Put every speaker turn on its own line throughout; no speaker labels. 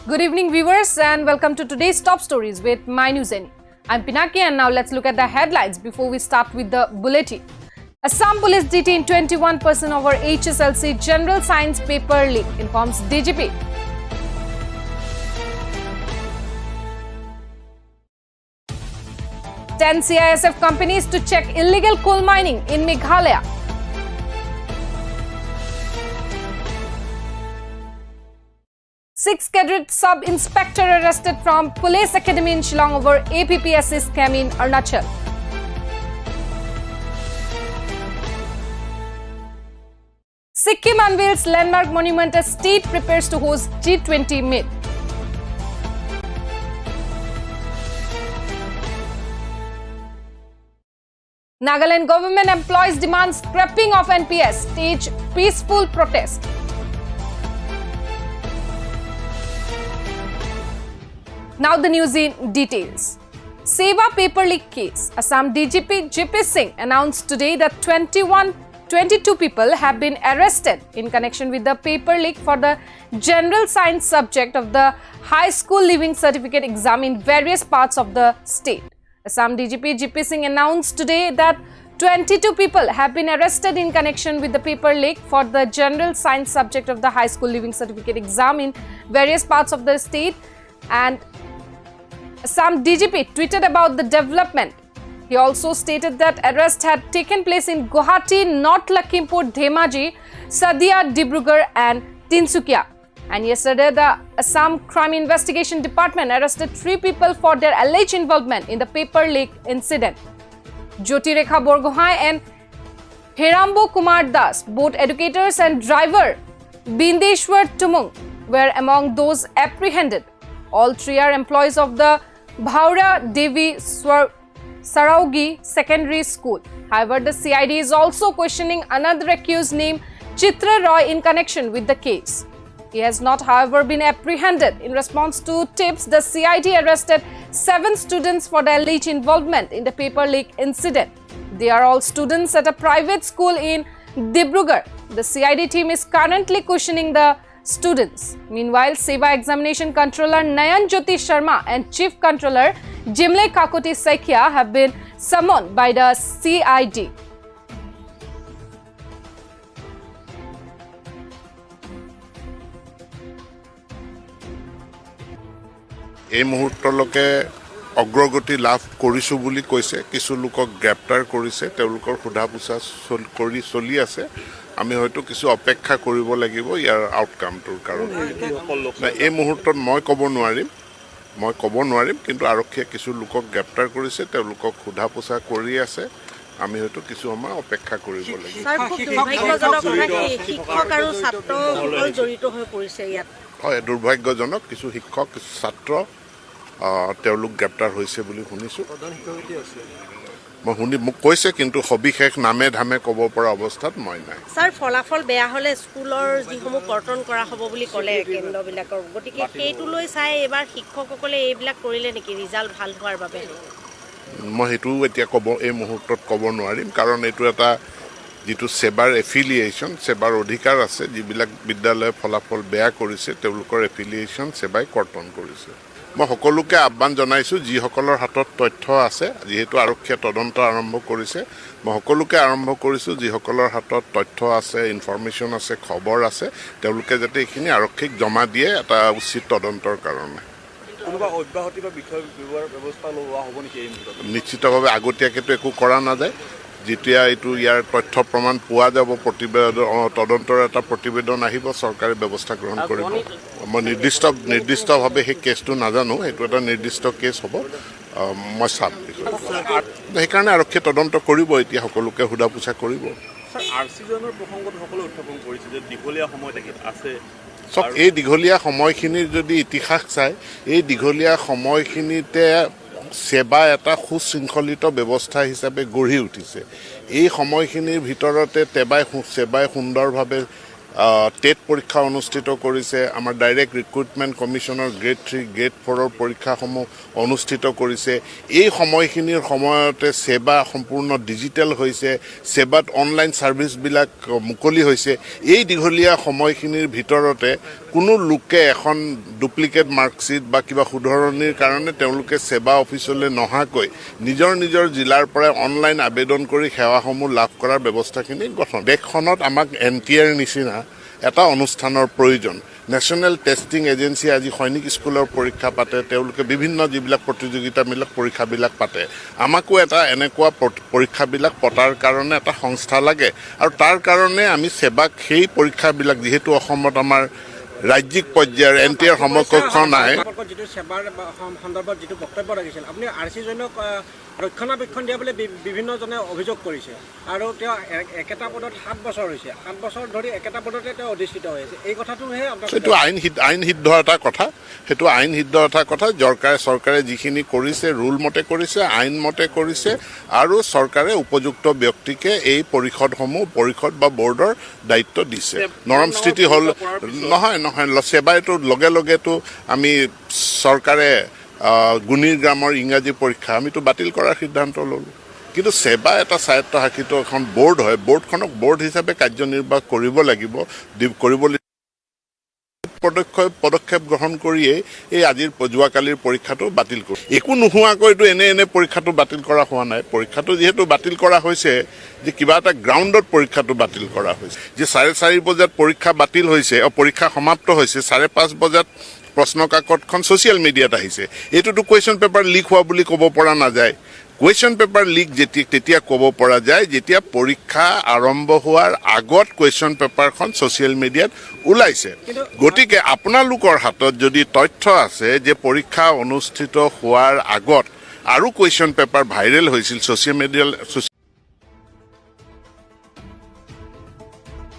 Good evening, viewers, and welcome to today's top stories with MyNewsNE. I'm Pinaki, and now let's look at the headlines before we start with the bulletin. Assam police detained 21% over HSLC General Science paper leak, informs DGP. Ten CISF companies to check illegal coal mining in Meghalaya. Six cadet sub-inspector arrested from Police Academy in Shillong over APPSC scam in Arunachal. Sikkim unveils landmark monument as state prepares to host G20 meet. Nagaland government employees demand scrapping of NPS, stage peaceful protest. Now the news in details. Seva paper leak case. Assam DGP JP Singh announced today that 22 people have been arrested in connection with the paper leak for the general science subject of the high school leaving certificate exam in various parts of the state. Assam DGP JP Singh announced today that 22 people have been arrested in connection with the paper leak for the general science subject of the high school leaving certificate exam in various parts of the state. And Assam DGP tweeted about the development. He also stated that arrest had taken place in Guwahati, North Lakhimpur, Dhemaji, Sadia, Dibrugarh and Tinsukia. And yesterday, the Assam Crime Investigation Department arrested 3 people for their alleged involvement in the paper leak incident. Jyoti Rekha Borgohai and Hirambo Kumar Das, both educators and driver Bindeshwar Tumung, were among those apprehended. All 3 are employees of the Bhaura Devi Saraugi Secondary School. However, the CID is also questioning another accused named Chitra Roy in connection with the case. He has not, however, been apprehended. In response to tips, the CID arrested 7 students for their alleged involvement in the paper leak incident. They are all students at a private school in Dibrugarh. The CID team is currently questioning the students. Meanwhile, Seva Examination Controller Nayan Jyoti Sharma and Chief Controller Jimle Kakoti Saikia have been summoned by the CID.
এই মুহূৰ্তলৈকে অগ্ৰগতি লাভ কৰিছো বুলি কৈছে কিছু লোকক গ্ৰেপ্তাৰ কৰিছে তেওঁলোকৰ সোধা পোছা কৰি চলি আছে আমি হয়তো কিছু অপেক্ষা কৰিব লাগিব ইয়াৰ আউটকামটোৰ কাৰণে এই মুহূৰ্তত মই ক'ব নোৱাৰিম কিন্তু আৰক্ষীয়ে কিছু লোকক গ্ৰেপ্তাৰ কৰিছে তেওঁলোকক সোধা পোছা কৰি আছে আমি হয়তো কিছু সময় অপেক্ষা কৰিব লাগিব
শিক্ষক আৰু ছাত্ৰসকল জড়িত হৈ পৰিছে ইয়াত
হয় দুৰ্ভাগ্যজনক কিছু শিক্ষক ছাত্ৰ তেওঁলোক গ্ৰেপ্তাৰ হৈছে বুলি শুনিছো মই মোক কৈছে কিন্তু সবিশেষ নামে ধামে ক'ব পৰা অৱস্থাত মই নাই
স্যাৰ ফলাফল বেয়া হলে স্কুলৰ যিসমূহ কৰ্তন কৰা হ'ব বুলি ক'লে কেন্দ্ৰবিলাকৰ গতিকে সেইটো লৈ চাই এবাৰ শিক্ষকসকলে এইবিলাক কৰিলে নেকি ৰিজাল্ট ভাল হোৱাৰ বাবে
মই হেতু এতিয়া ক'ব এই মুহূৰ্তত ক'ব নোৱাৰিম কাৰণ এইটো এটা যেটো সেবাৰ এফিলিয়েশন সেবাৰ অধিকাৰ আছে যিবিলাক বিদ্যালয় ফলাফল বেয়া কৰিছে তেওঁলোকৰ এফিলিয়েশন সেবাই কৰ্তন কৰিছে মই সকলোকে আহ্বান জনাইছো যিসকলৰ হাতত তথ্য আছে যেহেতু আৰক্ষীয়ে তদন্ত আৰম্ভ কৰিছে মই সকলোকে আৰম্ভ কৰিছো যিসকলৰ হাতত তথ্য আছে ইনফৰমেশন আছে খবৰ আছে তেওঁলোকে যাতে এইখিনি আৰক্ষীক জমা দিয়ে এটা উচিত তদন্তৰ কাৰণে
কোনোবা অব্যাহতি বা বিষয় ব্যৱস্থা লোৱা হ'ব নেকি এই মুহূৰ্তত
নিশ্চিতভাৱে আগতীয়াকেতো একো কৰা নাযায় যেতিয়া এইটো ইয়াৰ তথ্য প্ৰমাণ পোৱা যাব প্ৰতিবেদন তদন্তৰ এটা প্ৰতিবেদন আহিব চৰকাৰে ব্যৱস্থা গ্ৰহণ কৰিব মই নিৰ্দিষ্টভাৱে সেই কেছটো নাজানো এইটো এটা নিৰ্দিষ্ট কেছ হ'ব মই চাম সেইকাৰণে আৰক্ষী তদন্ত কৰিব এতিয়া সকলোকে সোধা পোছা কৰিব
আৰচিজনৰ প্ৰসংগত সকলো উত্থাপন কৰিছে যে দীঘলীয়া সময় আছে
সব এই দীঘলীয়া সময়খিনিৰ যদি ইতিহাস চাই এই দীঘলীয়া সময়খিনিতে সেবা এটা সুশৃংখলিত ব্যৱস্থা হিচাপে গঢ়ি উঠিছে এই সময়খিনিৰ ভিতৰতে সেবাই সুন্দৰভাৱে টেট পৰীক্ষা অনুষ্ঠিত কৰিছে আমাৰ ডাইৰেক্ট ৰিক্ৰুটমেণ্ট কমিশ্যনৰ গ্ৰেড 3 গ্ৰেড 4ৰ পৰীক্ষাসমূহ অনুষ্ঠিত কৰিছে এই সময়খিনিৰ সময়তে সেৱা সম্পূৰ্ণ ডিজিটেল হৈছে সেৱাত অনলাইন সাৰ্ভিসবিলাক মুকলি হৈছে এই দীঘলীয়া সময়খিনিৰ ভিতৰতে কোনো লোকে এখন ডুপ্লিকেট মাৰ্কশ্বিট বা কিবা শুধৰণিৰ কাৰণে তেওঁলোকে সেৱা অফিচলৈ নহাকৈ নিজৰ জিলাৰ পৰা অনলাইন আবেদন কৰি সেৱাসমূহ লাভ কৰাৰ ব্যৱস্থাখিনি গঠন দেশখনত আমাক এনটিআৰ নিচিনা এটা অনুষ্ঠানৰ প্ৰয়োজন নেশ্যনেল টেষ্টিং এজেন্সি আজি সৈনিক স্কুলৰ পৰীক্ষা পাতে তেওঁলোকে বিভিন্ন যিবিলাক প্ৰতিযোগিতামূলক পৰীক্ষাবিলাক পাতে আমাকো এটা এনেকুৱা পৰীক্ষাবিলাক পতাৰ কাৰণে এটা সংস্থা লাগে আৰু তাৰ কাৰণে আমি সেৱাক সেই পৰীক্ষাবিলাক যেহেতু অসমত আমাৰ ৰাজ্যিক পৰ্যায়ৰ এনটিআৰ সমকক্ষ নাই
যেটো সেৱাৰ সন্দৰ্ভত যেটো বক্তব্য ৰাখিছিল আপুনি আৰচি জনক ৰক্ষণাবেক্ষণ দিয়া বুলি বিভিন্নজনে অভিযোগ কৰিছে আৰু তেওঁ একেটা পদত 7 বছৰ হৈছে 7 বছৰ ধৰি একেটা পদতে তেওঁ অধিষ্ঠিত হৈ আছে এই কথাটোহে আপোনাক
সেইটো আইন সিদ্ধ এটা কথা সেইটো আইন সিদ্ধ এটা কথা চৰকাৰে যিখিনি কৰিছে ৰুল মতে কৰিছে আইন মতে কৰিছে আৰু চৰকাৰে উপযুক্ত ব্যক্তিকে এই পৰিষদ বা বৰ্ডৰ দায়িত্ব দিছে নৰম স্থিতি হ'ল নহয় সেৱাইতো লগেতো আমি চৰকাৰে গুণীৰ গ্ৰামৰ ইংৰাজী পৰীক্ষা আমিতো বাতিল কৰাৰ সিদ্ধান্ত ল'লোঁ কিন্তু সেৱা এটা স্বায়ত্তশাসিত এখন বৰ্ড হয় বৰ্ডখনক বৰ্ড হিচাপে কাৰ্যনিৰ্বাহ কৰিব লাগিব পদক্ষেপ গ্ৰহণ কৰিয়ে এই আজিৰ যোৱাকালিৰ পৰীক্ষাটো বাতিল কৰোঁ একো নোহোৱাকৈতো এনে পৰীক্ষাটো বাতিল কৰা হোৱা নাই পৰীক্ষাটো যিহেতু বাতিল কৰা হৈছে যে কিবা এটা গ্ৰাউণ্ডত পৰীক্ষাটো বাতিল কৰা হৈছে যে 4:30 বজাত পৰীক্ষা বাতিল হৈছে পৰীক্ষা সমাপ্ত হৈছে 5:30 বজাত প্ৰশ্ন কাকতখন ছ'চিয়েল মিডিয়াত আহিছে এইটোতো কুৱেশ্যন পেপাৰ লিক হোৱা বুলি ক'ব পৰা নাযায় কুৱেশ্যন পেপাৰ লিক তেতিয়া ক'ব পৰা যায় যেতিয়া পৰীক্ষা আৰম্ভ হোৱাৰ আগত কুৱেশ্যন পেপাৰখন ছ'চিয়েল মিডিয়াত ওলাইছে গতিকে আপোনালোকৰ হাতত যদি তথ্য আছে যে পৰীক্ষা অনুষ্ঠিত হোৱাৰ আগত আৰু কুৱেশ্যন পেপাৰ ভাইৰেল হৈছিল social media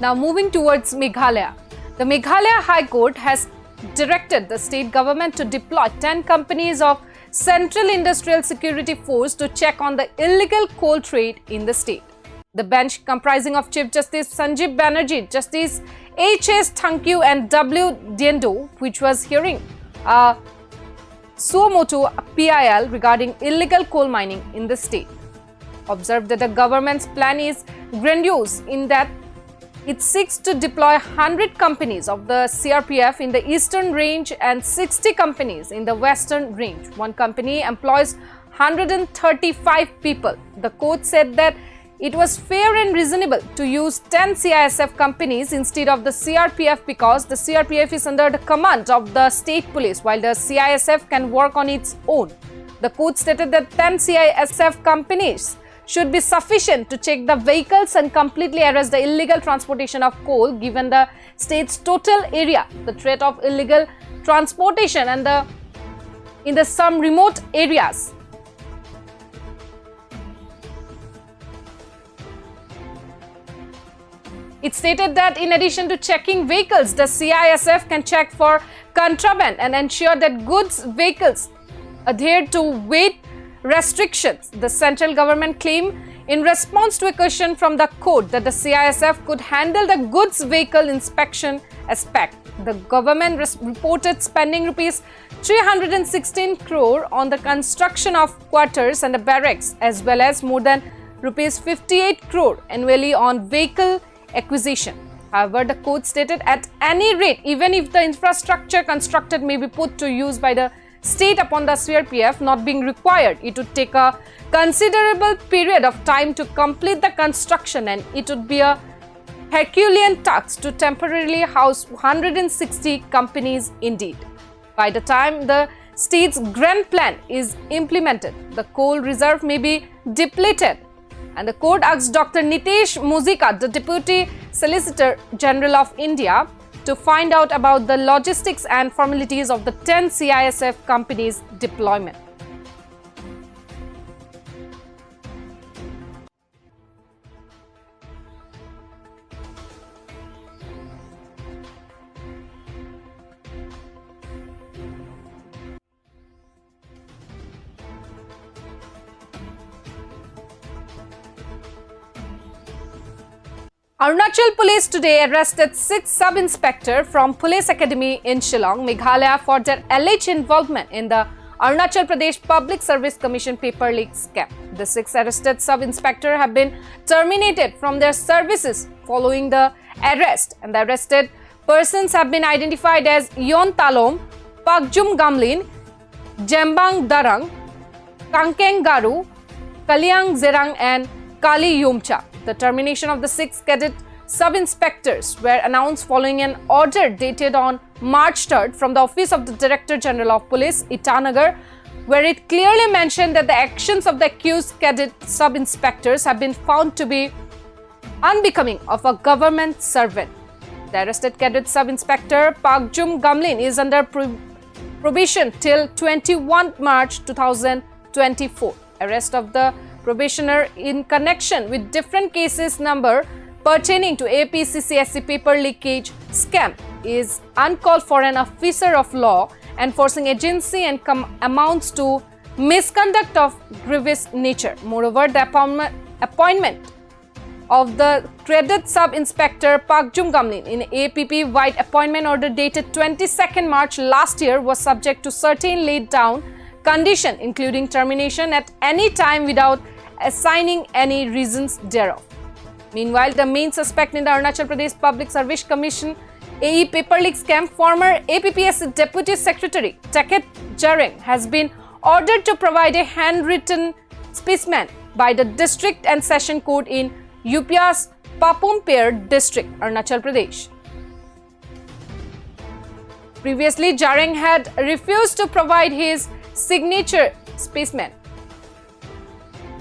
Now moving towards Meghalaya. The Meghalaya High Court has directed the state government to deploy 10 companies of Central Industrial Security Force to check on the illegal coal trade in the state. The bench, comprising of Chief Justice Sanjeev Banerjee, Justice H.S. Thankyu and W. Diendo, which was hearing suo motu PIL regarding illegal coal mining in the state, observed that the government's plan is grandiose in that it seeks to deploy 100 companies of the CRPF in the eastern range and 60 companies in the western range. One company employs 135 people. The court said that it was fair and reasonable to use 10 CISF companies instead of the CRPF because the CRPF is under the command of the state police while the CISF can work on its own. The court stated that 10 CISF companies should be sufficient to check the vehicles and completely arrest the illegal transportation of coal given the state's total area, the threat of illegal transportation and in some remote areas. It stated that in addition to checking vehicles, the CISF can check for contraband and ensure that goods vehicles adhere to weight restrictions. The central government claimed in response to a question from the court that the CISF could handle the goods vehicle inspection aspect. The government reported spending rupees 316 crore on the construction of quarters and the barracks as well as more than rupees 58 crore annually on vehicle acquisition. However, the court stated at any rate, even if the infrastructure constructed may be put to use by the state upon the CRPF not being required, it would take a considerable period of time to complete the construction and it would be a Herculean task to temporarily house 160 companies indeed. By the time the state's grand plan is implemented, the coal reserve may be depleted. And the court asked Dr. Nitesh Muzika, the Deputy Solicitor General of India, to find out about the logistics and formalities of the 10 CISF companies' deployment. Arunachal police today arrested 6 sub-inspector from Police Academy in Shillong, Meghalaya for their alleged involvement in the Arunachal Pradesh Public Service Commission paper leak scam. The 6 arrested sub-inspector have been terminated from their services following the arrest, and the arrested persons have been identified as Yon Talom, Pakjum Gamlin, Jembang Darang, Kangkeng Garu, Kaliang Zerang and Kali Yumcha. The termination of the 6 cadet sub-inspectors were announced following an order dated on March 3rd from the Office of the Director General of Police, Itanagar, where it clearly mentioned that the actions of the accused cadet sub-inspectors have been found to be unbecoming of a government servant. The arrested cadet sub-inspector Pakjum Gamlin is under probation till 21 March 2024. Arrest of the probationer in connection with different cases number pertaining to APCCSE paper leakage scam is uncalled for an officer of law enforcing agency and amounts to misconduct of grievous nature. Moreover, the appointment of the cadet sub-inspector Pakjum Gamlin in APP White appointment order dated 22nd March last year was subject to certain laid down condition, including termination at any time without assigning any reasons thereof. Meanwhile, the main suspect in the Arunachal Pradesh Public Service Commission AE paper leak scam, former APPSC Deputy Secretary Taket Jareng, has been ordered to provide a handwritten specimen by the District and Session Court in UP's Papumpir District, Arunachal Pradesh. Previously, Jareng had refused to provide his signature specimen.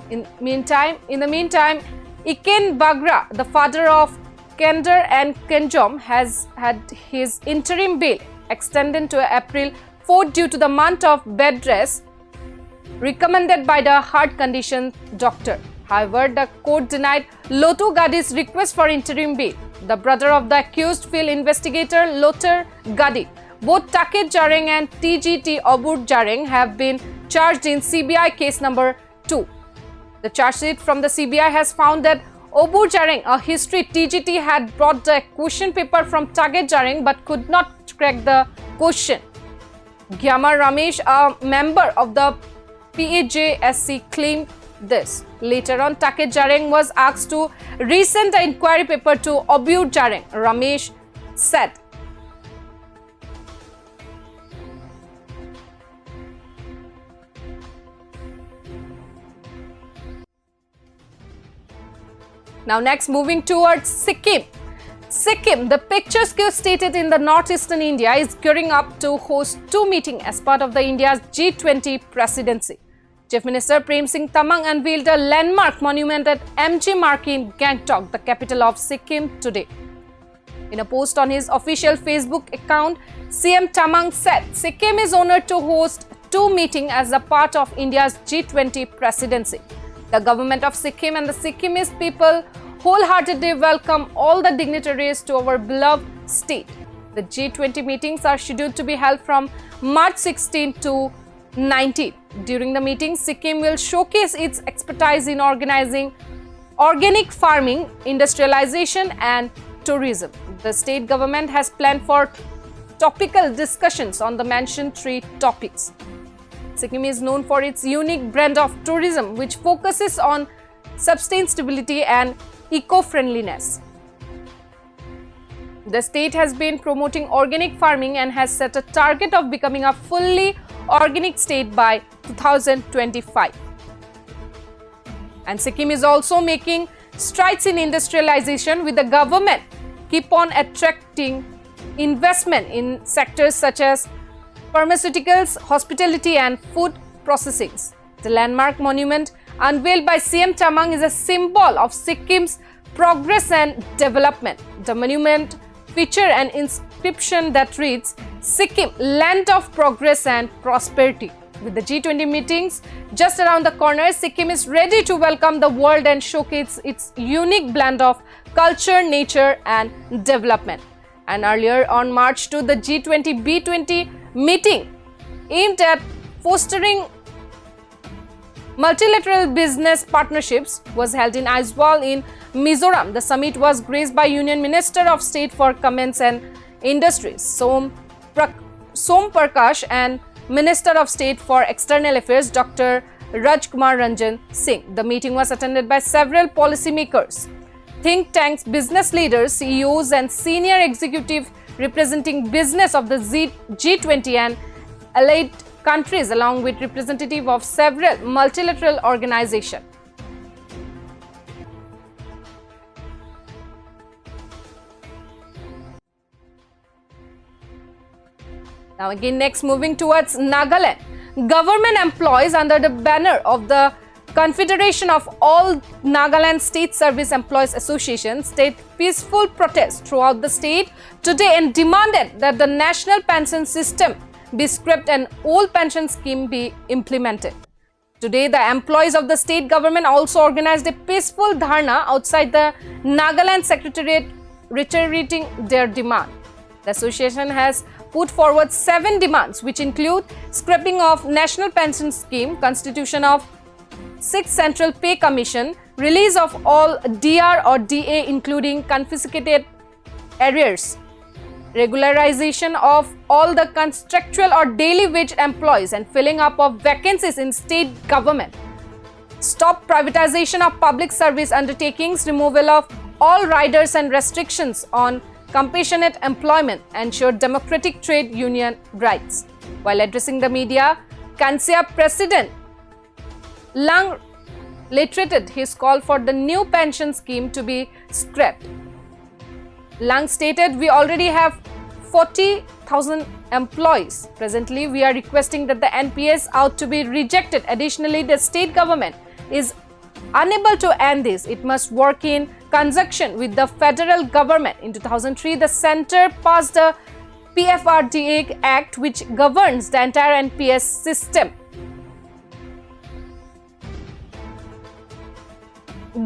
In the meantime, Iken Bagra, the father of Kender and Kenjom, has had his interim bail extended to April 4 due to the month of bed rest recommended by the heart condition doctor. However, the court denied Lotu Gadi's request for interim bail. The brother of the accused field investigator Lotur Gadi, both Taket Jareng and TGT Obur Jareng, have been charged in CBI case number 2. The charge sheet from the CBI has found that Obur Jareng, a history TGT, had brought the question paper from Taket Jareng but could not crack the question. Gyamar Ramesh, a member of the PAJSC, claimed this. Later on, Taket Jareng was asked to resend the inquiry paper to Obur Jareng. Ramesh said, Now next, moving towards Sikkim. Sikkim, the picturesque state in the northeastern India, is gearing up to host 2 meetings as part of the India's G20 presidency. Chief Minister Prem Singh Tamang unveiled a landmark monument at MG Mark in Gangtok, the capital of Sikkim, today. In a post on his official Facebook account, CM Tamang said Sikkim is honored to host 2 meetings as a part of India's G20 presidency. The government of Sikkim and the Sikkimese people wholeheartedly welcome all the dignitaries to our beloved state. The G20 meetings are scheduled to be held from March 16 to 19. During the meeting, Sikkim will showcase its expertise in organizing organic farming, industrialization and tourism. The state government has planned for topical discussions on the mentioned 3 topics. Sikkim is known for its unique brand of tourism, which focuses on sustainability and eco-friendliness. The state has been promoting organic farming and has set a target of becoming a fully organic state by 2025. And Sikkim is also making strides in industrialization, with the government keep on attracting investment in sectors such as pharmaceuticals, hospitality and food processing. The landmark monument unveiled by CM Tamang is a symbol of Sikkim's progress and development. The monument features an inscription that reads, "Sikkim, land of progress and prosperity." With the G20 meetings just around the corner, Sikkim is ready to welcome the world and showcase its unique blend of culture, nature and development. And earlier on March 2, the G20 B20 meeting aimed at fostering multilateral business partnerships was held in Aizawl in Mizoram. The summit was graced by Union Minister of State for Comments and Industries, Som Prakash, and Minister of State for External Affairs, Dr. Rajkumar Ranjan Singh. The meeting was attended by several policymakers, think tanks, business leaders, CEOs, and senior executives representing business of the G20 and allied countries, along with representatives of several multilateral organizations. Now again, next moving towards Nagaland. Government employees under the banner of the Confederation of All Nagaland State Service Employees Association staged peaceful protests throughout the state today and demanded that the national pension system be scrapped and old pension scheme be implemented. Today, the employees of the state government also organized a peaceful dharna outside the Nagaland Secretariat reiterating their demand. The association has put forward 7 demands, which include scrapping of national pension scheme, constitution of 6th Central Pay Commission, release of all DR or DA including confiscated arrears, regularization of all the contractual or daily wage employees and filling up of vacancies in state government, stop privatization of public service undertakings, removal of all riders and restrictions on compassionate employment, ensure democratic trade union rights. While addressing the media, Kansia President Lang reiterated his call for the new pension scheme to be scrapped. Lang stated, "We already have 40,000 employees. Presently, we are requesting that the NPS out to be rejected. Additionally, the state government is unable to end this. It must work in conjunction with the federal government." In 2003, the center passed the PFRDA Act, which governs the entire NPS system.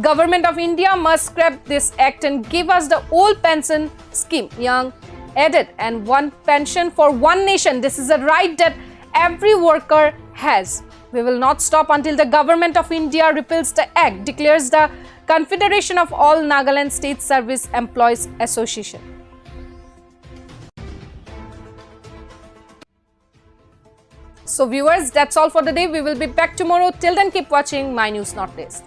Government of India must scrap this act and give us the old pension scheme, Young added, and one pension for one nation. This is a right that every worker has. We will not stop until the government of India repeals the act, declares the Confederation of All Nagaland State Service Employees Association. So viewers, that's all for the day. We will be back tomorrow. Till then, keep watching My News Northeast.